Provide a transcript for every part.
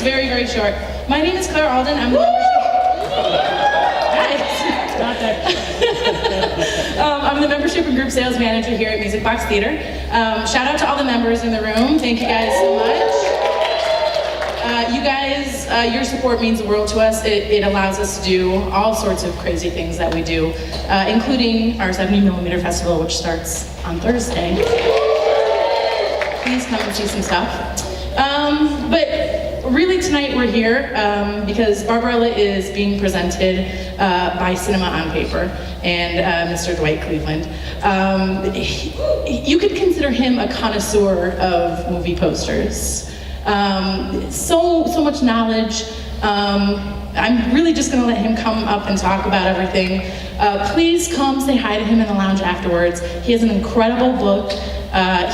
very, very short. My name is Claire Alden. I'm the membership. Not there. I'm the membership and group sales manager here at Music Box Theater. Shout out to all the members in the room. Thank you guys so much. You guys, your support means the world to us. It allows us to do all sorts of crazy things that we do, including our 70mm festival, which starts on Thursday. Please come and see some stuff. But really tonight we're here because Barbarella is being presented by Cinema on Paper and Mr. Dwight Cleveland. You could consider him a connoisseur of movie posters. So much knowledge. I'm really just gonna let him come up and talk about everything. Please come say hi to him in the lounge afterwards. He has an incredible book.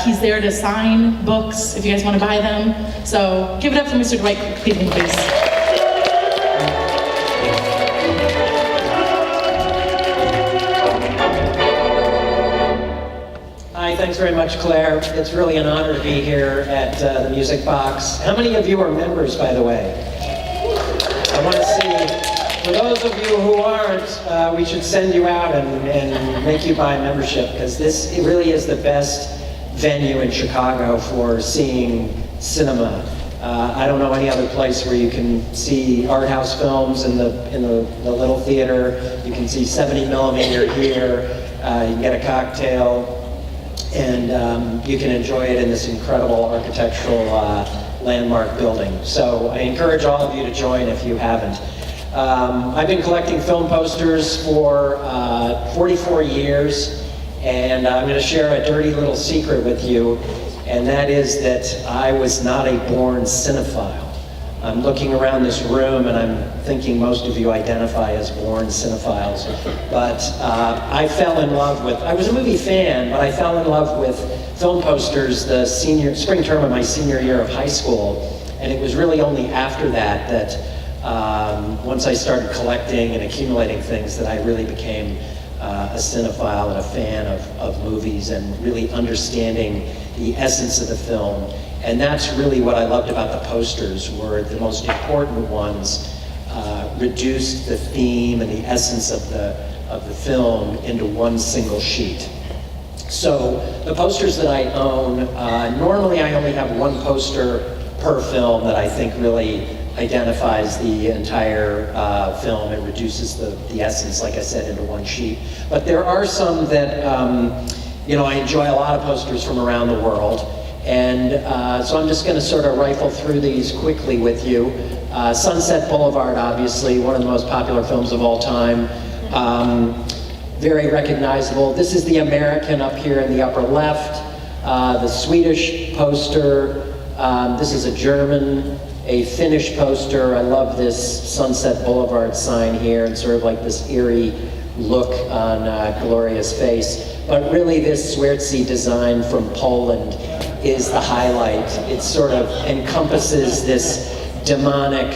He's there to sign books if you guys want to buy them. So give it up for Mr. Dwight Cleveland, please. Hi, thanks very much, Claire. It's really an honor to be here at the Music Box. How many of you are members, by the way? I want to see, for those of you who aren't, we should send you out and make you buy a membership, because this really is the best venue in Chicago for seeing cinema. I don't know any other place where you can see art house films in the little theater. You can see 70mm here. You can get a cocktail. And you can enjoy it in this incredible architectural landmark building. So I encourage all of you to join if you haven't. I've been collecting film posters for 44 years, and I'm going to share a dirty little secret with you, and that is that I was not a born cinephile. I'm looking around this room and I'm thinking most of you identify as born cinephiles, but I fell in love with, I was a movie fan, but I fell in love with film posters the spring term of my senior year of high school, and it was really only after that once I started collecting and accumulating things that I really became a cinephile and a fan of movies and really understanding the essence of the film. And that's really what I loved about the posters, were the most important ones reduced the theme and the essence of the film into one single sheet. So the posters that I own, normally I only have one poster per film that I think really identifies the entire film and reduces the essence, like I said, into one sheet. But there are some that, I enjoy a lot of posters from around the world. And so I'm just going to sort of rifle through these quickly with you. Sunset Boulevard, obviously, one of the most popular films of all time. Very recognizable. This is the American up here in the upper left. The Swedish poster. This is a German. A Finnish poster. I love this Sunset Boulevard sign here, and sort of like this eerie look on Gloria's face. But really this Swertzy design from Poland is the highlight. It sort of encompasses this demonic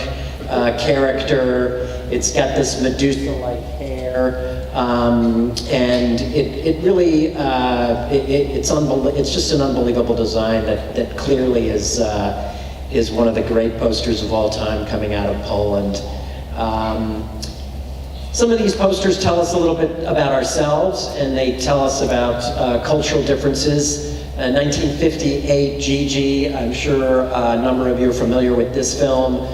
character. It's got this Medusa-like hair, and it really, it's just an unbelievable design that clearly is one of the great posters of all time coming out of Poland. Some of these posters tell us a little bit about ourselves, and they tell us about cultural differences. 1958, Gigi, I'm sure a number of you are familiar with this film.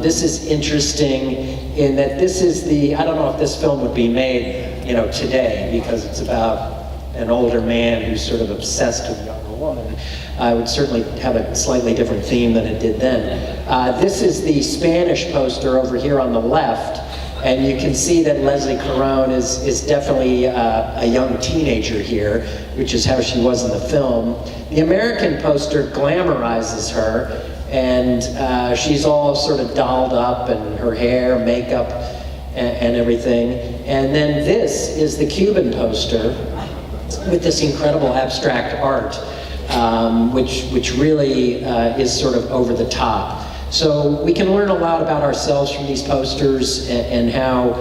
This is interesting in that this is I don't know if this film would be made, today, because it's about an older man who's sort of obsessed with a younger woman. I would certainly have a slightly different theme than it did then. This is the Spanish poster over here on the left. And you can see that Leslie Caron is definitely a young teenager here, which is how she was in the film. The American poster glamorizes her, and she's all sort of dolled up, and her hair, makeup, and everything. And then this is the Cuban poster with this incredible abstract art, which really is sort of over the top. So we can learn a lot about ourselves from these posters and how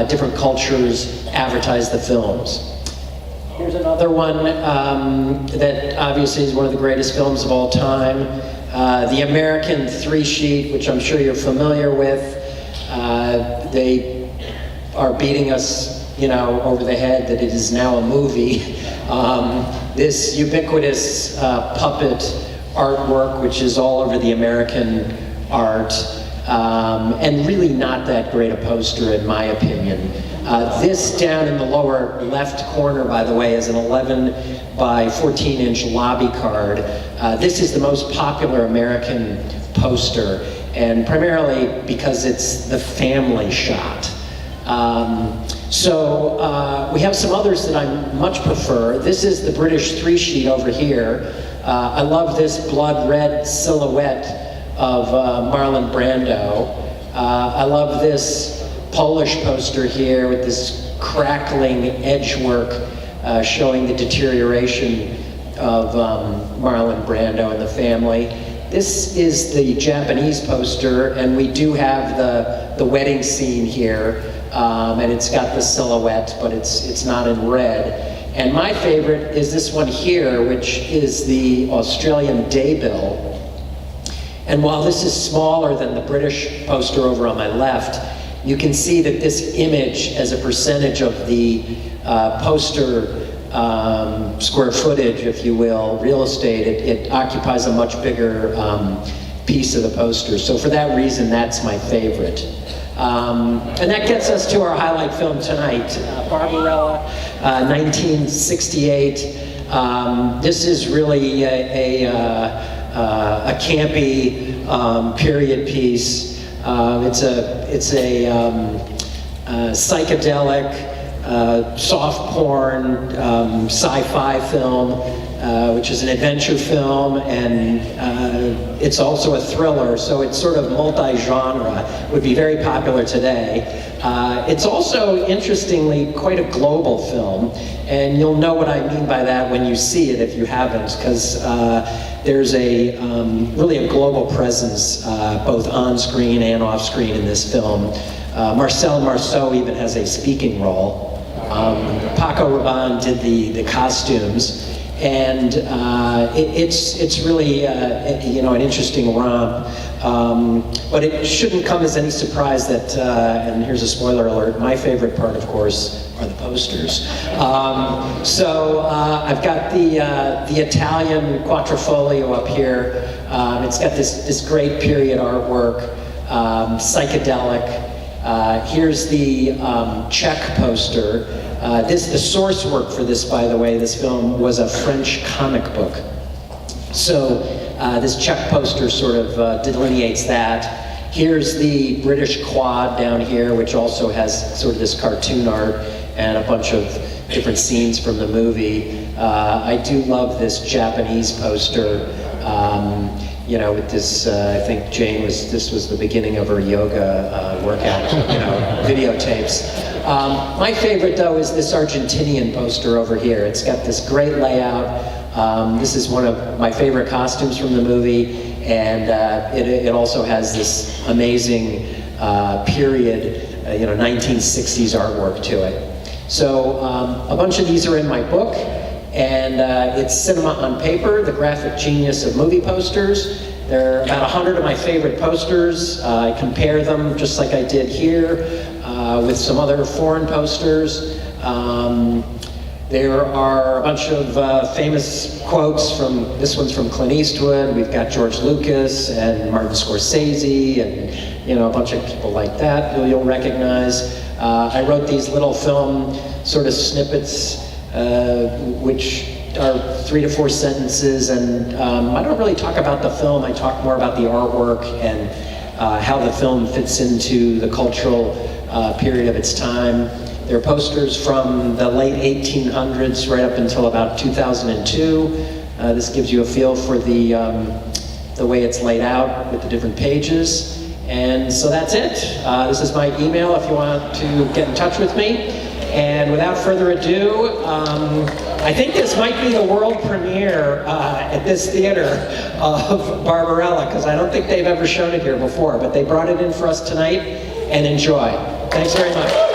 different cultures advertise the films. Here's another one that obviously is one of the greatest films of all time. the American 3-sheet, which I'm sure you're familiar with. They are beating us, you know, over the head that it is now a movie. This ubiquitous puppet artwork, which is all over the American art, and really not that great a poster in my opinion. This down in the lower left corner, by the way, is an 11 by 14-inch lobby card. This is the most popular American poster, and primarily because it's the family shot. So we have some others that I much prefer. This is the British 3-sheet over here. I love this blood red silhouette of Marlon Brando. I love this Polish poster here with this crackling edge work showing the deterioration of Marlon Brando and the family. This is the Japanese poster, and we do have the wedding scene here, and it's got the silhouette, but it's not in red. And my favorite is this one here, which is the Australian Daybill. And while this is smaller than the British poster over on my left, you can see that this image, as a percentage of the poster square footage, if you will, real estate, it occupies a much bigger piece of the poster. So for that reason, that's my favorite. And that gets us to our highlight film tonight, Barbarella, 1968. This is really a campy period piece. It's a psychedelic, soft porn, sci-fi film, which is an adventure film, and it's also a thriller, so it's sort of multi-genre, would be very popular today. It's also, interestingly, quite a global film, and you'll know what I mean by that when you see it if you haven't, because there's really a global presence, both on screen and off screen in this film. Marcel Marceau even has a speaking role. Paco Rabanne did the costumes, and it's really an interesting romp. But it shouldn't come as any surprise that, and here's a spoiler alert, my favorite part, of course, are the posters. So I've got the Italian Quattrofolio up here. It's got this great period artwork, psychedelic. Here's the Czech poster. The source work for this, by the way, this film was a French comic book. So this Czech poster sort of delineates that. Here's the British quad down here, which also has sort of this cartoon art and a bunch of different scenes from the movie. I do love this Japanese poster. With this, I think this was the beginning of her yoga workout, videotapes. My favorite, though, is this Argentinian poster over here. It's got this great layout. This is one of my favorite costumes from the movie, and it also has this amazing period, 1960s artwork to it. So a bunch of these are in my book. And it's Cinema on Paper, the graphic genius of movie posters. There are about 100 of my favorite posters. I compare them, just like I did here, with some other foreign posters. There are a bunch of famous quotes this one's from Clint Eastwood. We've got George Lucas and Martin Scorsese and, a bunch of people like that who you'll recognize. I wrote these little film sort of snippets which are 3 to 4 sentences, and I don't really talk about the film. I talk more about the artwork and how the film fits into the cultural period of its time. There are posters from the late 1800s right up until about 2002. This gives you a feel for the way it's laid out with the different pages. And so that's it. This is my email if you want to get in touch with me. And without further ado, I think this might be the world premiere at this theater of Barbarella, because I don't think they've ever shown it here before, but they brought it in for us tonight, and enjoy. Thanks very much.